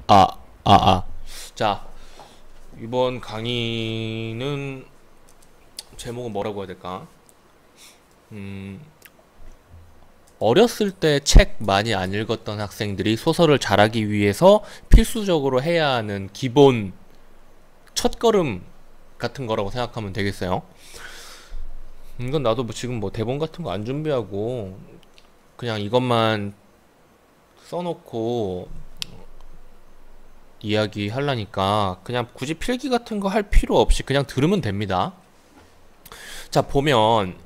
아, 자, 이번 강의는 제목은 뭐라고 해야 될까? 음, 어렸을 때 책 많이 안 읽었던 학생들이 소설을 잘하기 위해서 필수적으로 해야 하는 기본 첫걸음 같은 거라고 생각하면 되겠어요. 이건 나도 뭐 지금 뭐 대본 같은 거 안 준비하고 그냥 이것만 써놓고 이야기 하려니까 그냥 굳이 필기 같은 거 할 필요 없이 그냥 들으면 됩니다. 자, 보면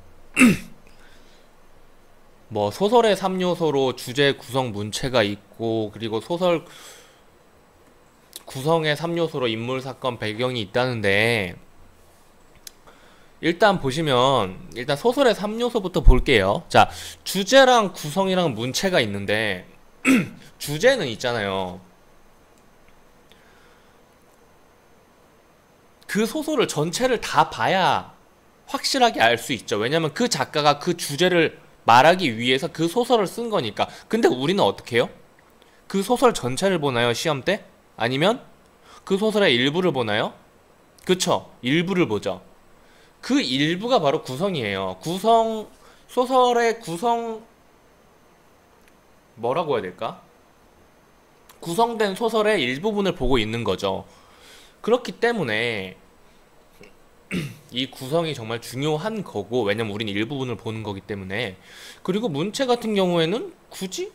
뭐 소설의 3요소로 주제 구성 문체가 있고, 그리고 소설 구성의 3요소로 인물 사건 배경이 있다는데, 일단 보시면 일단 소설의 3요소부터 볼게요. 자, 주제랑 구성이랑 문체가 있는데 주제는 있잖아요. 그 소설을 전체를 다 봐야 확실하게 알 수 있죠. 왜냐면 그 작가가 그 주제를 말하기 위해서 그 소설을 쓴 거니까. 근데 우리는 어떻게 해요? 그 소설 전체를 보나요, 시험 때? 아니면 그 소설의 일부를 보나요? 그쵸? 일부를 보죠. 그 일부가 바로 구성이에요. 소설의 구성, 뭐라고 해야 될까? 구성된 소설의 일부분을 보고 있는 거죠. 그렇기 때문에 이 구성이 정말 중요한 거고, 왜냐면 우린 일부분을 보는 거기 때문에. 그리고 문체 같은 경우에는 굳이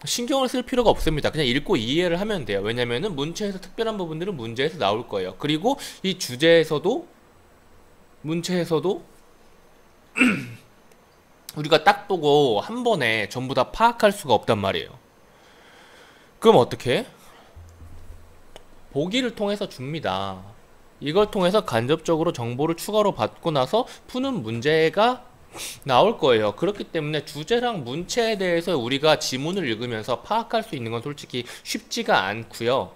신경을 쓸 필요가 없습니다. 그냥 읽고 이해를 하면 돼요. 왜냐면은 문체에서 특별한 부분들은 문제에서 나올 거예요. 그리고 이 주제에서도, 문체에서도 우리가 딱 보고 한 번에 전부 다 파악할 수가 없단 말이에요. 그럼 어떻게 해? 보기를 통해서 줍니다. 이걸 통해서 간접적으로 정보를 추가로 받고 나서 푸는 문제가 나올 거예요. 그렇기 때문에 주제랑 문체에 대해서 우리가 지문을 읽으면서 파악할 수 있는 건 솔직히 쉽지가 않고요.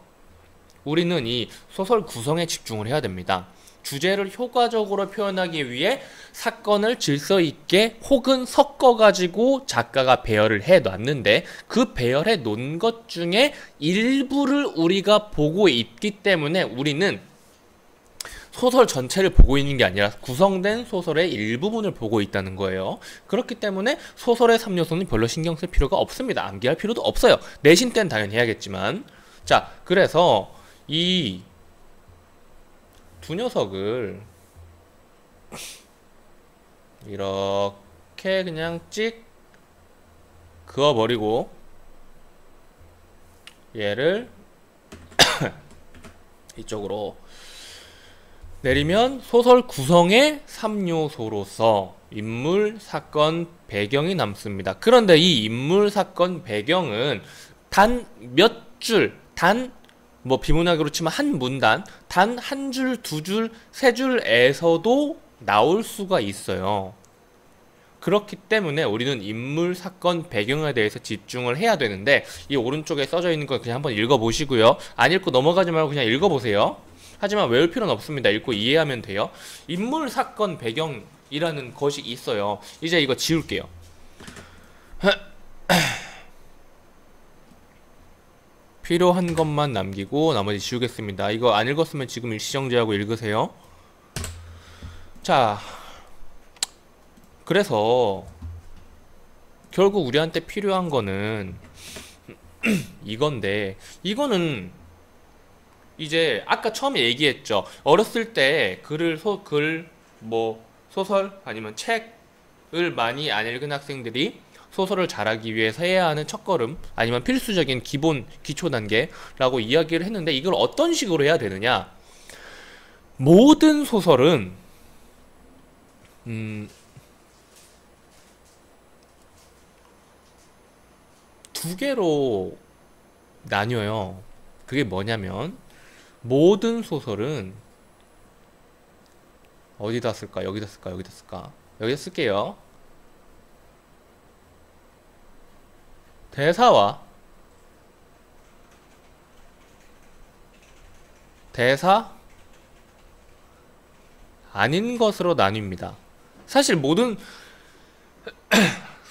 우리는 이 소설 구성에 집중을 해야 됩니다. 주제를 효과적으로 표현하기 위해 사건을 질서 있게 혹은 섞어가지고 작가가 배열을 해 놨는데, 그 배열해 놓은 것 중에 일부를 우리가 보고 있기 때문에 우리는 소설 전체를 보고 있는 게 아니라 구성된 소설의 일부분을 보고 있다는 거예요. 그렇기 때문에 소설의 3요소는 별로 신경 쓸 필요가 없습니다. 암기할 필요도 없어요. 내신 때는 당연히 해야겠지만. 자, 그래서 이 두 녀석을 이렇게 그냥 찍 그어버리고 얘를 이쪽으로 내리면 소설 구성의 3요소로서 인물, 사건, 배경이 남습니다. 그런데 이 인물, 사건, 배경은 단 몇 줄, 뭐 비문학으로 치면 한 문단, 단 한 줄, 두 줄, 세 줄에서도 나올 수가 있어요. 그렇기 때문에 우리는 인물, 사건, 배경에 대해서 집중을 해야 되는데, 이 오른쪽에 써져 있는 거 그냥 한번 읽어보시고요. 안 읽고 넘어가지 말고 그냥 읽어보세요. 하지만 외울 필요는 없습니다. 읽고 이해하면 돼요. 인물, 사건, 배경이라는 것이 있어요. 이제 이거 지울게요. 필요한 것만 남기고 나머지 지우겠습니다. 이거 안 읽었으면 지금 일시정지하고 읽으세요. 자, 그래서 결국 우리한테 필요한 거는 이건데, 이거는 이제 아까 처음에 얘기했죠. 어렸을 때 뭐 소설 아니면 책을 많이 안 읽은 학생들이 소설을 잘하기 위해서 해야 하는 첫걸음 아니면 필수적인 기본 기초 단계라고 이야기를 했는데, 이걸 어떤 식으로 해야 되느냐? 모든 소설은 두 개로 나뉘어요. 그게 뭐냐면, 모든 소설은 어디다 쓸까? 여기다 쓸까? 여기다 쓸까? 여기다 쓸게요. 대사와 대사 아닌 것으로 나뉩니다. 사실 모든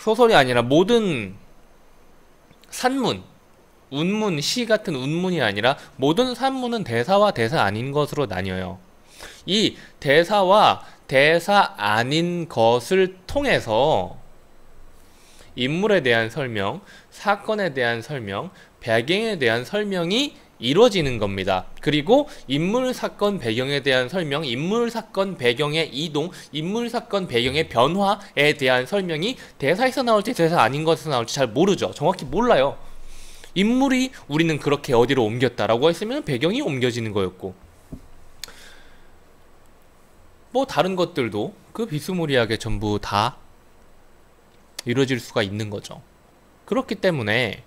소설이 아니라 모든 산문, 운문, 시 같은 운문이 아니라 모든 산문은 대사와 대사 아닌 것으로 나뉘어요. 이 대사와 대사 아닌 것을 통해서 인물에 대한 설명, 사건에 대한 설명, 배경에 대한 설명이 이루어지는 겁니다. 그리고 인물, 사건, 배경에 대한 설명, 인물, 사건, 배경의 이동, 인물, 사건, 배경의 변화에 대한 설명이 대사에서 나올지 대사 아닌 것에서 나올지 잘 모르죠. 정확히 몰라요. 인물이 우리는 그렇게 어디로 옮겼다라고 했으면 배경이 옮겨지는 거였고, 뭐 다른 것들도 그 비스무리하게 전부 다 이루어질 수가 있는 거죠. 그렇기 때문에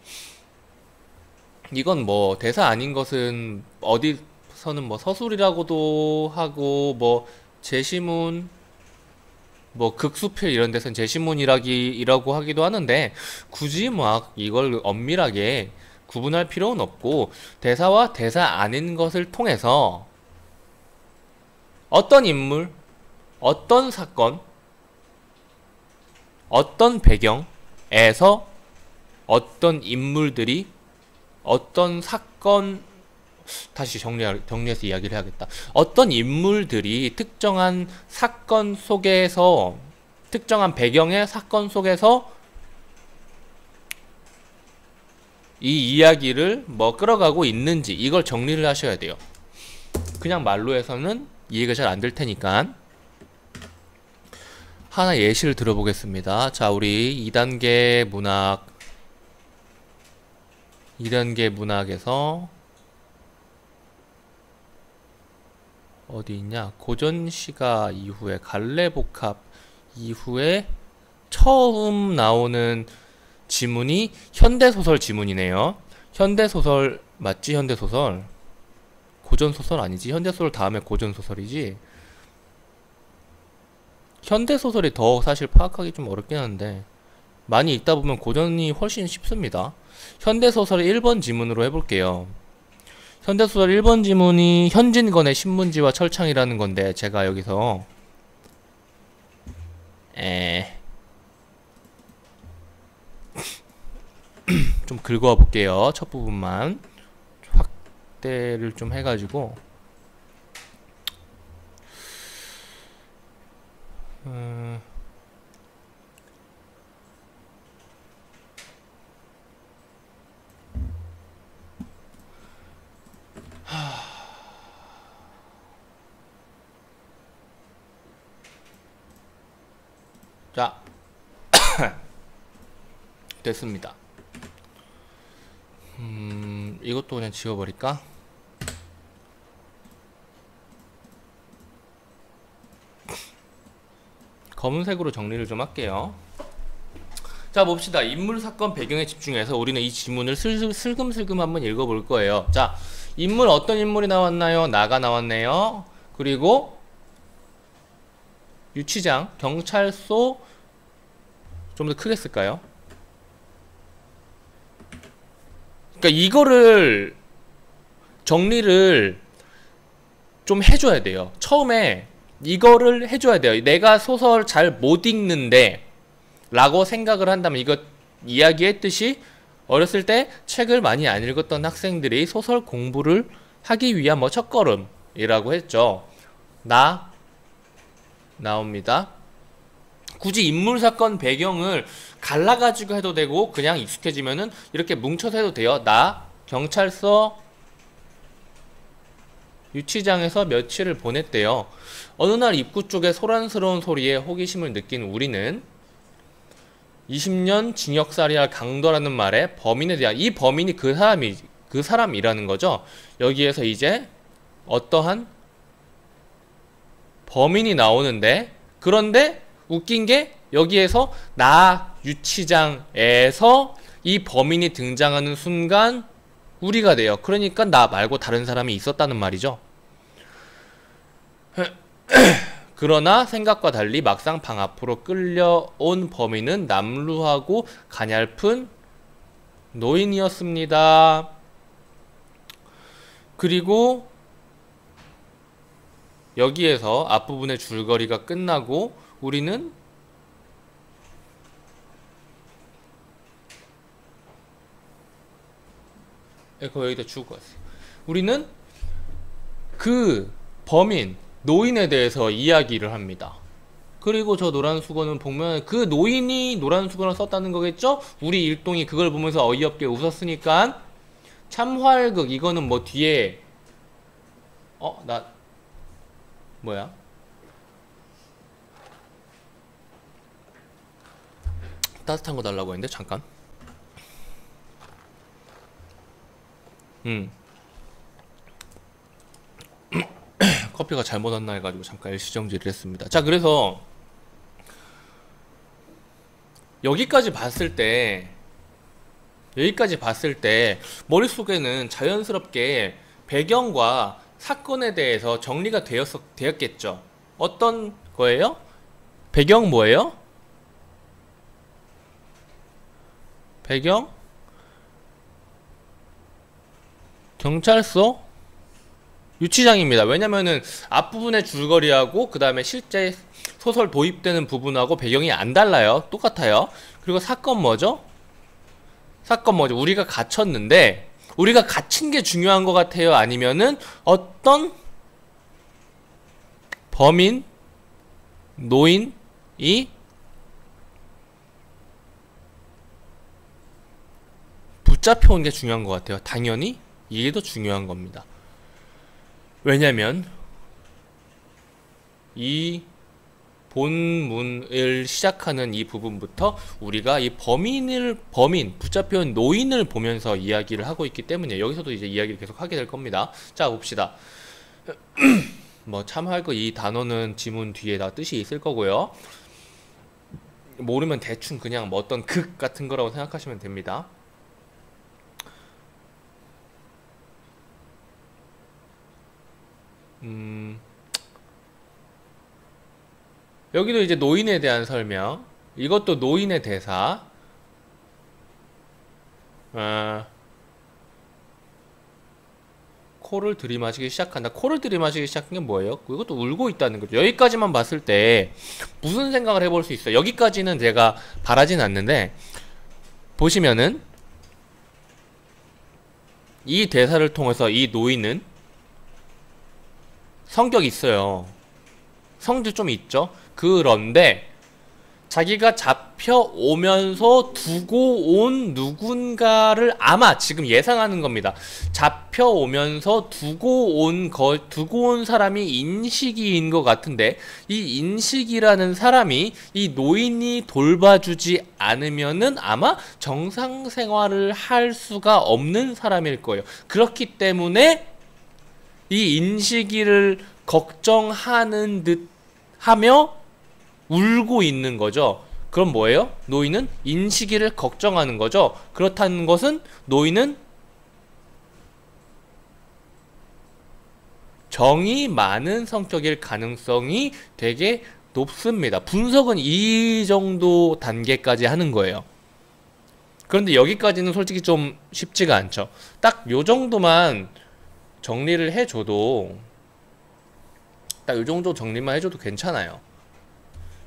이건 뭐 대사 아닌 것은 어디서는 뭐 서술이라고도 하고, 뭐 제시문, 뭐 극수필 이런 데서는 제시문이라고 하기도 하는데, 굳이 막 이걸 엄밀하게 구분할 필요는 없고, 대사와 대사 아닌 것을 통해서 어떤 인물, 어떤 사건, 어떤 배경에서 어떤 인물들이 어떤 사건, 다시 정리해서 이야기를 해야겠다. 어떤 인물들이 특정한 사건 속에서, 특정한 배경의 사건 속에서 이 이야기를 뭐 끌어가고 있는지, 이걸 정리를 하셔야 돼요. 그냥 말로 해서는 이해가 잘 안 될 테니까 하나 예시를 들어보겠습니다. 자, 우리 2단계 문학에서 어디 있냐? 고전시가 이후에 갈래복합 이후에 처음 나오는 지문이 현대소설 지문이네요. 현대소설 맞지? 현대소설? 고전소설 아니지? 현대소설 다음에 고전소설이지? 현대소설이 더 사실 파악하기 좀 어렵긴 한데, 많이 읽다 보면 고전이 훨씬 쉽습니다. 현대소설 1번 지문으로 해볼게요. 현대소설 1번 지문이 현진건의 신문지와 철창이라는 건데, 제가 여기서 좀 긁어와 볼게요. 첫 부분만 확대를 좀 해가지고 자, 됐습니다. 이것도 그냥 지워버릴까? 검은색으로 정리를 좀 할게요. 자, 봅시다. 인물, 사건, 배경에 집중해서 우리는 이 지문을 슬금슬금 한번 읽어볼 거예요. 자, 인물, 어떤 인물이 나왔나요? 나가 나왔네요. 그리고 유치장, 경찰서, 좀 더 크게 쓸까요? 그러니까 이거를 정리를 좀 해줘야 돼요. 처음에 이거를 해줘야 돼요. 내가 소설 잘 못 읽는데 라고 생각을 한다면, 이거 이야기했듯이 어렸을 때 책을 많이 안 읽었던 학생들이 소설 공부를 하기 위한 뭐 첫걸음이라고 했죠. 나옵니다. 굳이 인물, 사건, 배경을 갈라가지고 해도 되고, 그냥 익숙해지면은 이렇게 뭉쳐서 해도 돼요. 경찰서 유치장에서 며칠을 보냈대요. 어느 날 입구 쪽에 소란스러운 소리에 호기심을 느낀 우리는 20년 징역살이할 강도라는 말에 범인에 대한, 이 범인이 그 사람이라는 거죠. 여기에서 이제 어떠한 범인이 나오는데, 그런데 웃긴 게 여기에서 유치장에서 이 범인이 등장하는 순간 우리가 돼요. 그러니까 나 말고 다른 사람이 있었다는 말이죠. 그러나 생각과 달리 막상 방 앞으로 끌려온 범인은 남루하고 가냘픈 노인이었습니다. 그리고 여기에서 앞부분의 줄거리가 끝나고 우리는 그거 여기다 주고 왔어. 우리는 그 범인, 노인에 대해서 이야기를 합니다. 그리고 저 노란 수건은 보면 그 노인이 노란 수건을 썼다는 거겠죠? 우리 일동이 그걸 보면서 어이없게 웃었으니까 참활극. 이거는 뭐 뒤에 나 뭐야? 따뜻한 거 달라고 했는데 잠깐. 커피가 잘못 왔나 해가지고 잠깐 일시정지를 했습니다. 자, 그래서 여기까지 봤을 때 머릿속에는 자연스럽게 배경과 사건에 대해서 정리가 되었겠죠. 어떤 거예요? 배경 뭐예요? 배경? 경찰서? 유치장입니다. 왜냐면은 앞부분의 줄거리하고 그 다음에 실제 소설 도입되는 부분하고 배경이 안 달라요. 똑같아요. 그리고 사건 뭐죠? 우리가 갇혔는데 우리가 갇힌 게 중요한 것 같아요? 아니면은 어떤 범인, 노인이 붙잡혀온 게 중요한 것 같아요. 당연히 이게 더 중요한 겁니다. 왜냐면 이 본문을 시작하는 이 부분부터 우리가 이 붙잡혀온 노인을 보면서 이야기를 하고 있기 때문에 여기서도 이제 이야기를 계속 하게 될 겁니다. 자, 봅시다. 뭐 참할거 이 단어는 지문 뒤에다 뜻이 있을 거고요. 모르면 대충 그냥 뭐 어떤 극 같은 거라고 생각하시면 됩니다. 여기도 이제 노인에 대한 설명. 이것도 노인의 대사. 코를 들이마시기 시작한다. 코를 들이마시기 시작한 게 뭐예요? 이것도 울고 있다는 거죠. 여기까지만 봤을 때 무슨 생각을 해볼 수 있어요? 여기까지는 제가 바라진 않는데 보시면은 이 대사를 통해서 이 노인은 성격이 있어요. 성질 좀 있죠. 그런데 자기가 잡혀오면서 두고 온 누군가를 아마 지금 예상하는 겁니다. 잡혀오면서 두고 온 사람이 인식이인 것 같은데 이 인식이라는 사람이 이 노인이 돌봐주지 않으면은 아마 정상 생활을 할 수가 없는 사람일 거예요. 그렇기 때문에 이 인식이를 걱정하는 듯 하며 울고 있는 거죠. 그럼 뭐예요? 노인은 인식이를 걱정하는 거죠. 그렇다는 것은 노인은 정이 많은 성격일 가능성이 되게 높습니다. 분석은 이 정도 단계까지 하는 거예요. 그런데 여기까지는 솔직히 좀 쉽지가 않죠. 딱 요 정도만 정리를 해줘도 괜찮아요.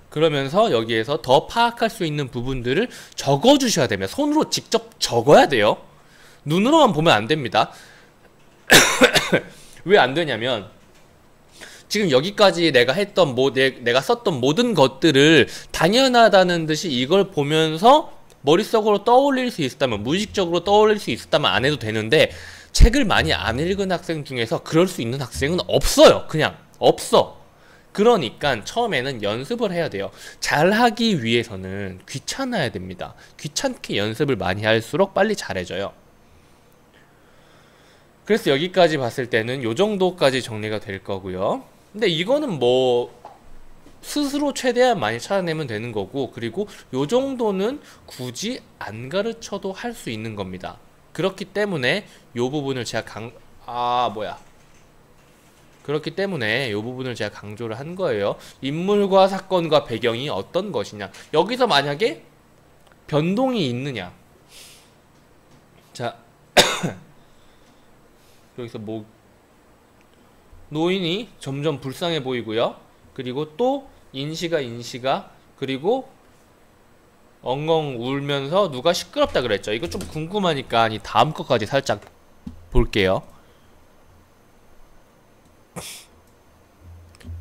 그러면서 여기에서 더 파악할 수 있는 부분들을 적어주셔야 됩니다. 손으로 직접 적어야 돼요. 눈으로만 보면 안 됩니다. 왜 안 되냐면 지금 여기까지 내가 썼던 모든 것들을 당연하다는 듯이 이걸 보면서 머릿속으로 떠올릴 수 있었다면, 무의식적으로 떠올릴 수 있었다면 안 해도 되는데 책을 많이 안 읽은 학생 중에서 그럴 수 있는 학생은 없어요. 그냥 없어. 그러니까 처음에는 연습을 해야 돼요. 잘하기 위해서는 귀찮아야 됩니다. 귀찮게 연습을 많이 할수록 빨리 잘해져요. 그래서 여기까지 봤을 때는 요 정도까지 정리가 될 거고요. 근데 이거는 뭐 스스로 최대한 많이 찾아내면 되는 거고, 그리고 요 정도는 굳이 안 가르쳐도 할 수 있는 겁니다. 그렇기 때문에 요 부분을 제가 그렇기 때문에 요 부분을 제가 강조를 한 거예요. 인물과 사건과 배경이 어떤 것이냐. 여기서 만약에 변동이 있느냐. 자, 여기서 노인이 점점 불쌍해 보이고요. 그리고 또 인시가 그리고 엉엉 울면서 누가 시끄럽다 그랬죠. 이거 좀 궁금하니까 이 다음 것까지 살짝 볼게요.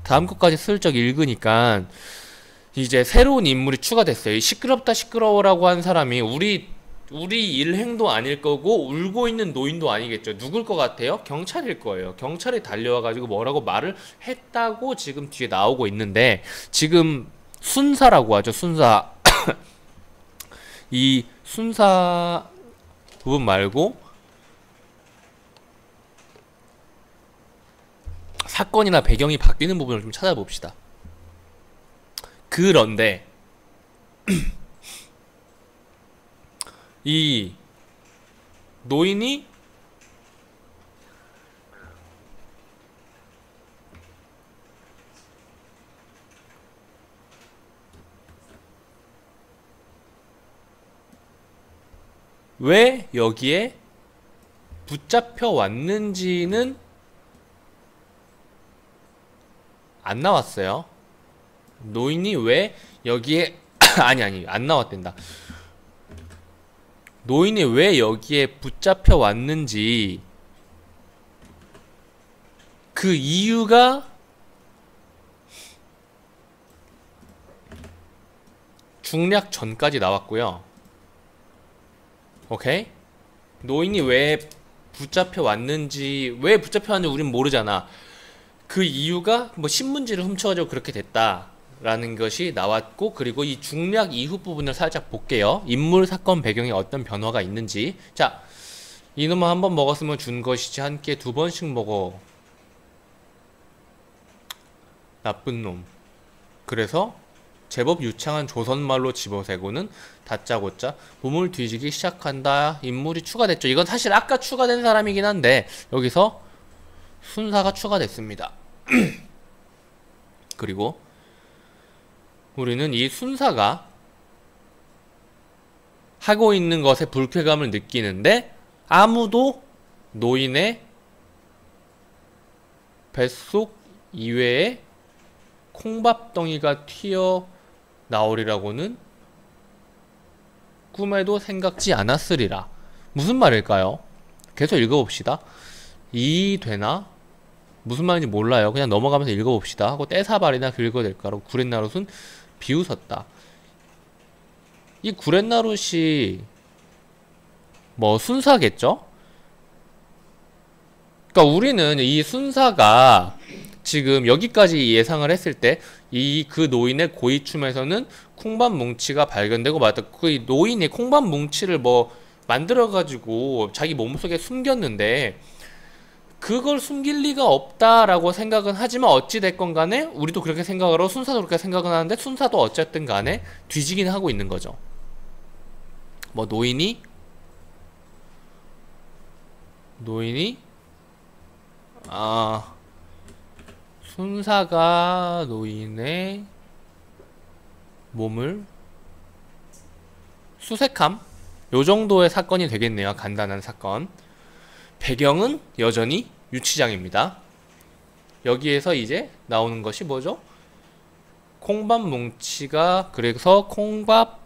다음 것까지 슬쩍 읽으니까 이제 새로운 인물이 추가됐어요. 이 시끄럽다 시끄러워라고 한 사람이 우리 일행도 아닐 거고 울고 있는 노인도 아니겠죠. 누굴 것 같아요? 경찰일 거예요. 경찰이 달려와가지고 뭐라고 말을 했다고 지금 뒤에 나오고 있는데, 지금 순사라고 하죠. 순사. 이 순사 부분 말고 사건이나 배경이 바뀌는 부분을 좀 찾아봅시다. 그런데 이 노인이 왜 여기에 붙잡혀 왔는지는 안 나왔어요. 노인이 왜 여기에 아니 안 나왔댄다. 노인이 왜 여기에 붙잡혀 왔는지 그 이유가 중략 전까지 나왔고요. 오케이? 노인이 왜 붙잡혀 왔는지, 왜 붙잡혀 왔는지 우린 모르잖아. 그 이유가 뭐 신문지를 훔쳐가지고 그렇게 됐다라는 것이 나왔고, 그리고 이 중략 이후 부분을 살짝 볼게요. 인물, 사건, 배경에 어떤 변화가 있는지. 자, 이놈은 한 번 먹었으면 준 것이지 한 끼에 두 번씩 먹어. 나쁜 놈. 그래서 제법 유창한 조선말로 집어세고는 다짜고짜 몸을 뒤지기 시작한다. 인물이 추가됐죠. 이건 사실 아까 추가된 사람이긴 한데 여기서 순사가 추가됐습니다. 그리고 우리는 이 순사가 하고 있는 것에 불쾌감을 느끼는데 아무도 노인의 뱃속 이외에 콩밥덩이가 튀어나오리라고는 꿈에도 생각지 않았으리라. 무슨 말일까요? 계속 읽어봅시다. 이 되나? 무슨 말인지 몰라요. 그냥 넘어가면서 읽어봅시다 하고 떼사발이나 긁어댈까로 구렛나룻은 비웃었다. 이 구렛나룻이 뭐 순사겠죠? 그러니까 우리는 이 순사가 지금 여기까지 예상을 했을 때 이 그 노인의 고이춤에서는 콩밥 뭉치가 발견되고 맞다. 그 노인이 콩밥 뭉치를 뭐 만들어가지고 자기 몸속에 숨겼는데 그걸 숨길 리가 없다라고 생각은 하지만 어찌됐건 간에 우리도 그렇게 생각을 하고 순사도 그렇게 생각은 하는데 순사도 어쨌든 간에 뒤지긴 하고 있는 거죠. 뭐 노인이 순사가 노인의 몸을 수색함? 요 정도의 사건이 되겠네요. 간단한 사건. 배경은 여전히 유치장입니다. 여기에서 이제 나오는 것이 뭐죠? 콩밥 뭉치가 그래서 콩밥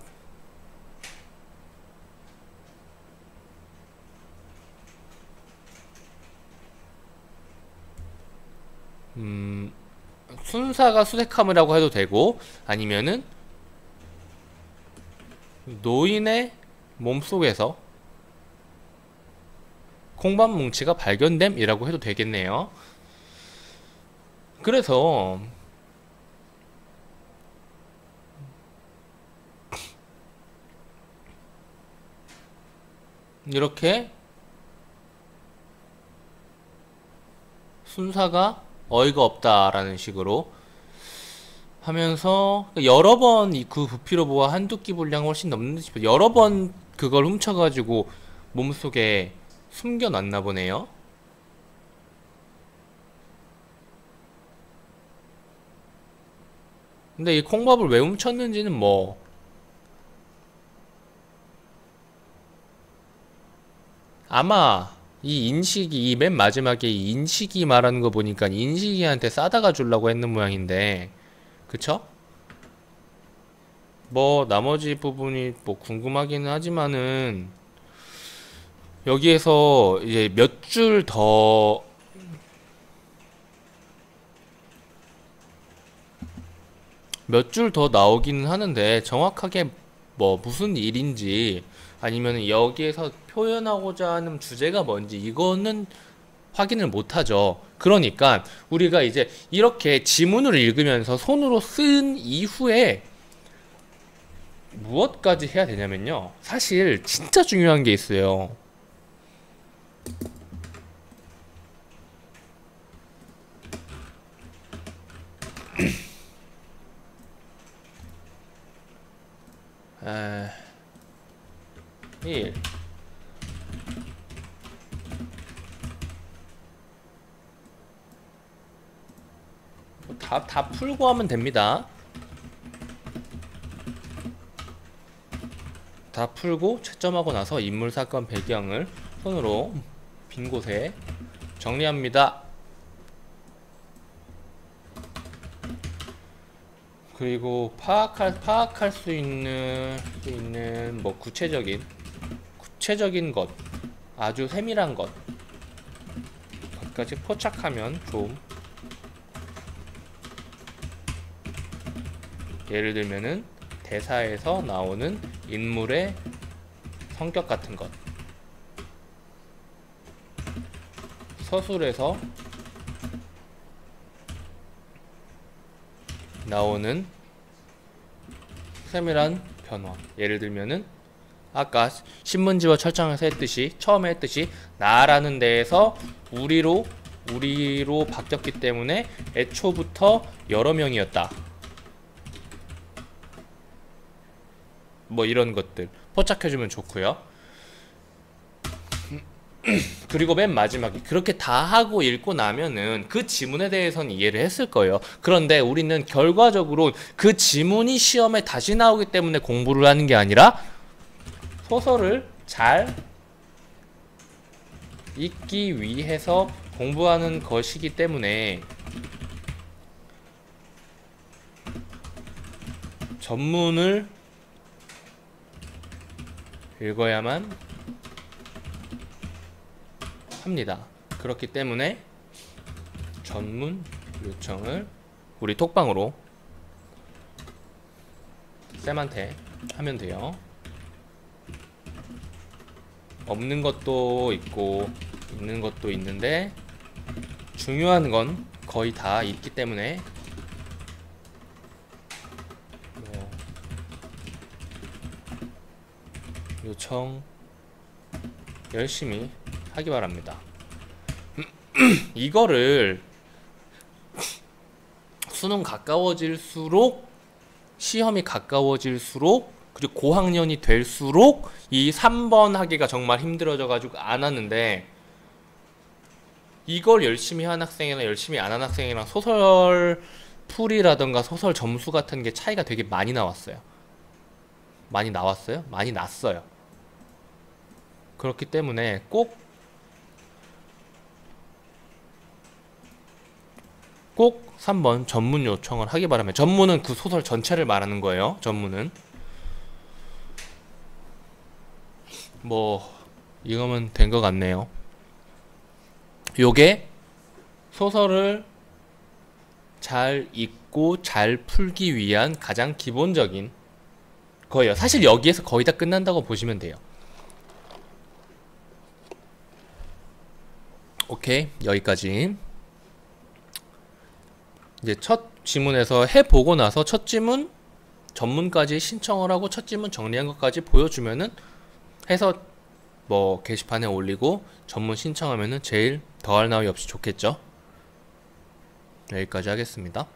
순사가 수색함이라고 해도 되고 아니면은 노인의 몸속에서 콩밥 뭉치가 발견됨이라고 해도 되겠네요. 그래서 이렇게 순사가 어이가 없다라는 식으로 하면서 여러 번 그 부피로보아 한두 끼 분량 훨씬 넘는 듯 싶어요. 여러 번 그걸 훔쳐가지고 몸속에 숨겨놨나 보네요. 근데 이 콩밥을 왜 훔쳤는지는 뭐 아마 이 인식이 이 맨 마지막에 이 인식이 말하는 거 보니까 인식이한테 싸다가 주려고 했는 모양인데 그쵸? 뭐 나머지 부분이 뭐 궁금하기는 하지만은 여기에서 이제 몇 줄 더 나오기는 하는데 정확하게 뭐 무슨 일인지 아니면 여기에서 표현하고자 하는 주제가 뭔지 이거는 확인을 못하죠. 그러니까 우리가 이제 이렇게 지문을 읽으면서 손으로 쓴 이후에 무엇까지 해야 되냐면요. 사실 진짜 중요한 게 있어요. 에... 1 다 풀고 하면 됩니다. 다 풀고 채점하고 나서 인물, 사건, 배경을 손으로 빈 곳에 정리합니다. 그리고 파악할 수 있는 뭐 구체적인 것, 아주 세밀한 것까지 포착하면 좀, 예를 들면은 대사에서 나오는 인물의 성격 같은 것, 서술에서 나오는 세밀한 변화, 예를 들면은 아까 신문지와 철장에서 처음에 했듯이 나라는 데에서 우리로 바뀌었기 때문에 애초부터 여러 명이었다. 뭐 이런 것들 포착해주면 좋고요. 그리고 맨 마지막에 그렇게 다 하고 읽고 나면은 그 지문에 대해서는 이해를 했을 거예요. 그런데 우리는 결과적으로 그 지문이 시험에 다시 나오기 때문에 공부를 하는 게 아니라 소설을 잘 읽기 위해서 공부하는 것이기 때문에 전문을 읽어야만 합니다. 그렇기 때문에 전문 요청을 우리 톡방으로 쌤한테 하면 돼요. 없는 것도 있고 있는 것도 있는데 중요한 건 거의 다 있기 때문에 요청 열심히 하기 바랍니다. 이거를 수능 가까워질수록, 시험이 가까워질수록, 그리고 고학년이 될수록 이 3번 하기가 정말 힘들어져 가지고 안 하는데, 이걸 열심히 한 학생이나 열심히 안 한 학생이랑 소설 풀이라던가 소설 점수 같은 게 차이가 되게 많이 나왔어요. 많이 났어요. 그렇기 때문에 꼭 3번 전문 요청을 하기 바랍니다. 전문은 그 소설 전체를 말하는 거예요. 전문은 뭐 이거면 된 것 같네요. 요게 소설을 잘 읽고 잘 풀기 위한 가장 기본적인 거예요. 사실 여기에서 거의 다 끝난다고 보시면 돼요. 오케이, 여기까지. 이제 첫 지문에서 해보고 나서 첫 지문 전문까지 신청을 하고 첫 지문 정리한 것까지 보여주면은 해서 뭐 게시판에 올리고 전문 신청하면은 제일 더할 나위 없이 좋겠죠. 여기까지 하겠습니다.